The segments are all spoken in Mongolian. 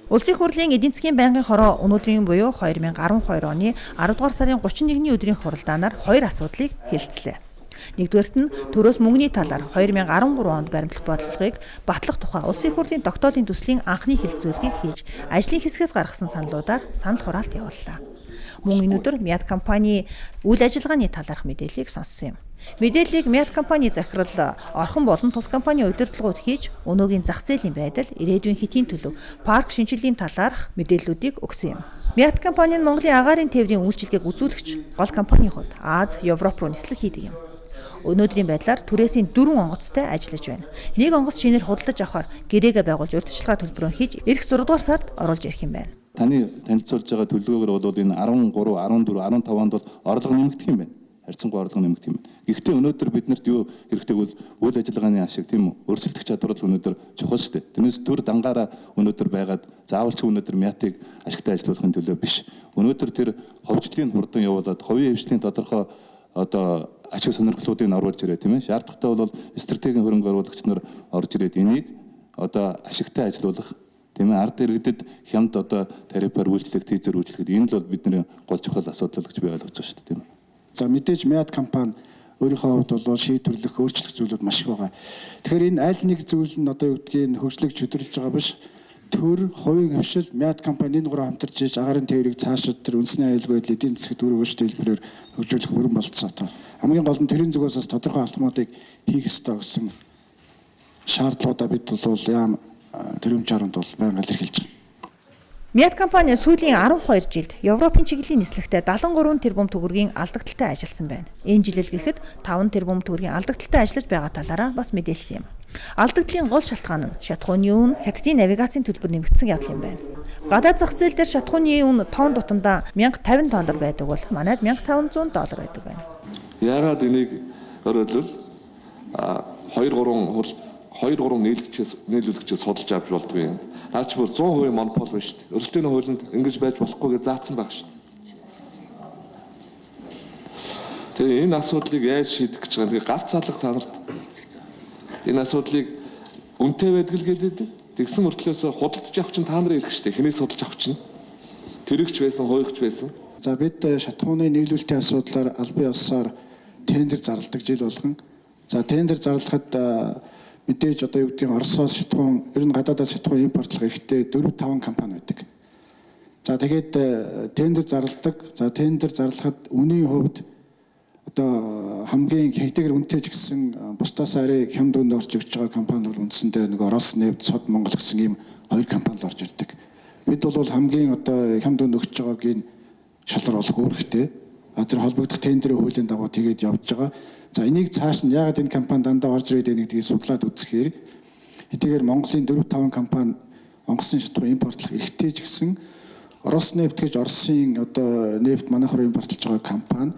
Улсын хурлын эдийн засгийн байнгын хороо өнөөдрийн буюу 2012 оны 10 дугаар сарын 31-ний өдрийн хуралдаанаар хоёр асуудлыг хэлэлцлээ. Нэгдүгээрт нь төрөөс мөнгөний талаар 2013 онд баримтлах бодлогыг батлах тухай улсын хурлын тогтоолын төслийн анхны хэлэлцүүлгийг хийж ажлын хэсгээс гаргасан саналуудаар санал хураалт явууллаа. Мөн энэ өдөр Мяд компани үйл ажиллагааны талаарх мэдээллийг сонссон юм. Мэдээллийг Мяд компани захирал орхон болон тус компани удирдлагууд хийж өнөөгийн зах зээлийн байдал, ирээдүйн хэтийн төлөв, парк шинжилгээний талаарх мэдээллүүдийг өгсөн юм. Мяд компани нь Монголын агаарын тээврийн үйлчилгээг үзүүлэгч гол компанийн хувьд Аз, Европ руу нислэг хийдэг юм. Өнөөдрийн байдлаар түрээсийн 4 онгоцтой ажиллаж байна. Нэг онгоц шинээр худалдаж авахар гэрээгээ байгуулж урьдчилгаа төлбөрөөр хийж эх 6 дугаар сард оруулж ирэх юм байна. Таны танилцуулж байгаа төлөвлөгөөр бол энэ 13, 14, 15 онд бол орлого нэмэгдэх юм байна. Харьцангуй орлого нэмэгдэх юм байна. Гэхдээ өнөөдөр биднэрт юу хэрэгтэй бол үйл ажиллагааны ашиг тийм үү? Өрсөлдөх чадвар л өнөөдөр чухал шүү дээ. Тэрнээс төр дангаараа өнөөдөр байгаад заавал ч өнөөдөр Мятыг ашигтай ажилуулахын төлөө биш. Өнөөдөр тэр ховчлын хурдан явуулаад хувийн хвшлийн тодорхой одоо ашиг сонирхлуудыг оруулж ирээ тийм ээ. Шаардлагатай бол стратегийн хөрөнгө оруулагч нар орж ирээд энийг одоо ашигтай ажилуулах тийм ээ, ард иргэдэд хямд одоо тарифаар үйлчлэх, тийзер үйлчлэхэд энэ л бол бидний гол чухал асуудал гэж би ойлгож байгаа шүү дээ тийм ээ. За мэдээж Мяд компани өөрийнхөө хувьд бол шийдвэрлэх, өөрчлөх зүйлүүд маш их байгаа. Тэгэхээр энэ аль нэг зүйл нь одоо юу гэдгийг хөгжлөг чөдөрлөж байгаа биш. Төр, хувийн хвшил, Мяд компани энэ гурав хамтарч иж агаарын тээврийг цаашид тэр үндэсний аюулгүй байдлыг эдийн засгт өргөжтэй хэлбэрээр хөгжүүлэх бүрэн болцсон одоо. Хамгийн гол нь тэрийн зүгээс тодорхой алхмуудыг хийх ёстой гэсэн шаардлагуудаа бид бол яам тэрүүмж харуулд бол байнга илэрхийлж байгаа. Мяд компани сүүлийн 12 жилд Европын чиглэлийн нислэгтээ 73 тэрбум төгрөгийн алдагдaltaй ажилласан байна. Энэ жилэл гэхэд 5 тэрбум төгрөгийн алдагдaltaй ажиллаж байгаа талаараа бас мэдээлсэн юм. Алдагдлын гол шалтгаан нь шатхууны үн, хятадын навигацийн төлбөр нэмэгдсэн явдал юм байна. Гадаад зах зээл дээр шатхууны үн тонн тутамдаа $1050 байдаг бол манайд $1500 байдаг байна. Яагаад энийг өөрөлдвөл 2-3 нийлүүлэгчээс судалж авч болдгүй юм. Наач бүр 100% монопол байна шүү дээ. Өрсөлдөөний хуулинд ингэж байж болохгүй гэж заасан баг шүү дээ. Тэгээ энэ асуудлыг яаж шийдэх гэж байгаа. Тэгээ гарц алга та нарт энэ асуудлыг үнэтэй байдаг л гэдэг. Тэгсэн мөртлөөс худалдаж авах чинь та нарын ирэх шүү дээ. Хинээс судалж авах чинь. Тэрэгч байсан, хуйгч байсан. За бид шатхууны нийлүүлэлтийн асуудлаар албан ёсоор тендер зарладаг жил болгон. За тендер зарлахад мэдээж одоо юу гэдгийг Оросоос шатхуун, ер нь гадаадаас шатхуун импортлох хэрэгтэй 4-5 компани байдаг. За тэгээд тендер зарладаг. За тендер зарлахад үнийн хувьд одоо хамгийн хэдийгээр үнэтэй ч гэсэн бусдаас арай хямд үнд орж өгч байгаа компани бол үндсэндээ нэг Орос нефть, Сод Монгол гэсэн ийм хоёр компани л орж ирдэг. Бид бол хамгийн одоо хямд үнд өгч байгааг шалгаруулах үүрэгтэй. Тэр холбогдох тендерийн хуулийн дагуу тэгээд явж байгаа. За энийг цааш нь яагаад энэ компани дандаа орж ирээд байгааг гэдгийг судлаад үзэхээр хэдийгээр Монголын 4-5 компани онгоцны шатхуун импортлох эрхтэй ч гэсэн Орос нефть гэж Оросын одоо нефть манайх руу импортлж байгаа компани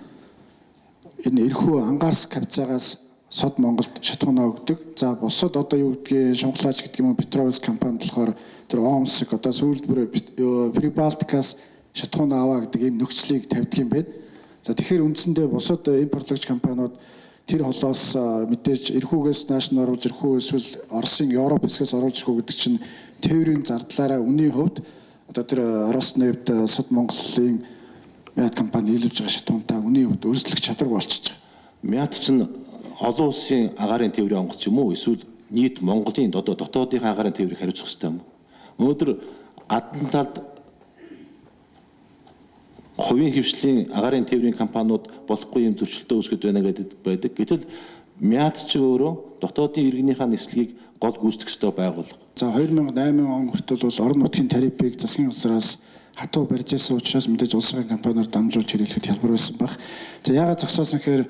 энэ эрхүү ангаарс капцаагаас Сод Монголд шатхуунаа өгдөг. За бусад одоо юу гэдгийг Шунхлаач гэдэг юм уу Петровс компани болохоор тэр Омск одоо сүүлбэр Прибалтикаас шатхуунаа аваа гэдэг ийм нөхцөлийг тавьдаг юм байна. За тэгэхээр үндсэндээ бусад импортлагч компаниуд тэр холоос мэдээж эрхүүгээс нааш нь оруулж эрхүү эсвэл Оросын Европ хэсгээс оруулж ирэх гэдэг чинь тээврийн зардлаараа үнийн хувьд одоо тэр Орос нефть Сод Монголын Мяд компани нийлүүлж байгаа шатхуунтай үнийн хувьд өрсөлдөх чадваргүй болчихж байгаа. Мяд чинь олон улсын агаарын тээврийн онгоц юм уу эсвэл нийт Монголын одоо дотоодын агаарын тээврийг хариуцах хэрэгтэй юм уу? Өнөөдөр гадна талд хувийн хвшлийн агаарын тээврийн компаниуд болохгүй юм зөрчилтөө үүсгэж байна гэдэг байдаг. Гэтэл Мяд ч өөрөө дотоодын иргэнийхээ нислэгийг гол гүйцэтгэх ёстой байгууллага. За 2008 он хүртэл бол орон нутгийн тарифыг засгийн газраас хатуу барьж ирсэн учраас мэдээж улсын компаниар дамжуулж хэрэглэхэд хялбар байсан баг. За яагаад зогсоосон гэхээр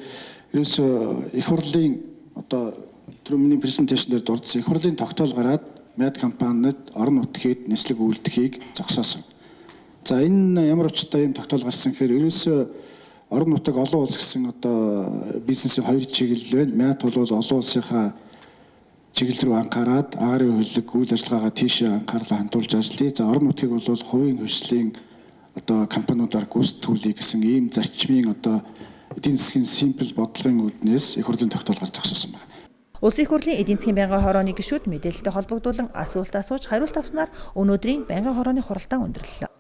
ерөөсөө их хурлын одоо түрүүний презентацийн дээр дурдсан их хурлын тогтоол гараад Мяд компаниуд орон нутгийг нислэг үйлдэхийг зогсоосон. За энэ ямар учиртай юм тогтоол гарсан гэхээр ерөөсөө орон нутаг олон улс гэсэн одоо бизнесийн хоёр чиглэл байна. Мяд бол олон улсынхаа чиглэл рүү анхаарад агаарын хөлөг үйл ажиллагаагаа тийшээ анхаарлаа хандуулж ажиллая. За орон нутгийг бол хувийн хвшлийн одоо компаниудаар гүйцэтгүүлэх гэсэн ийм зарчмын одоо эдийн засгийн симпл бодлогын үүднээс их хурлын тогтоол гарч зогсоосон байна. Улсын их хурлын эдийн засгийн байнгын хорооны гишүүд мэдээлэлтэй холбогдуулан асуулт асууж хариулт авснаар өнөөдрийн байнгын хорооны хуралдаан өндөрлөлөө.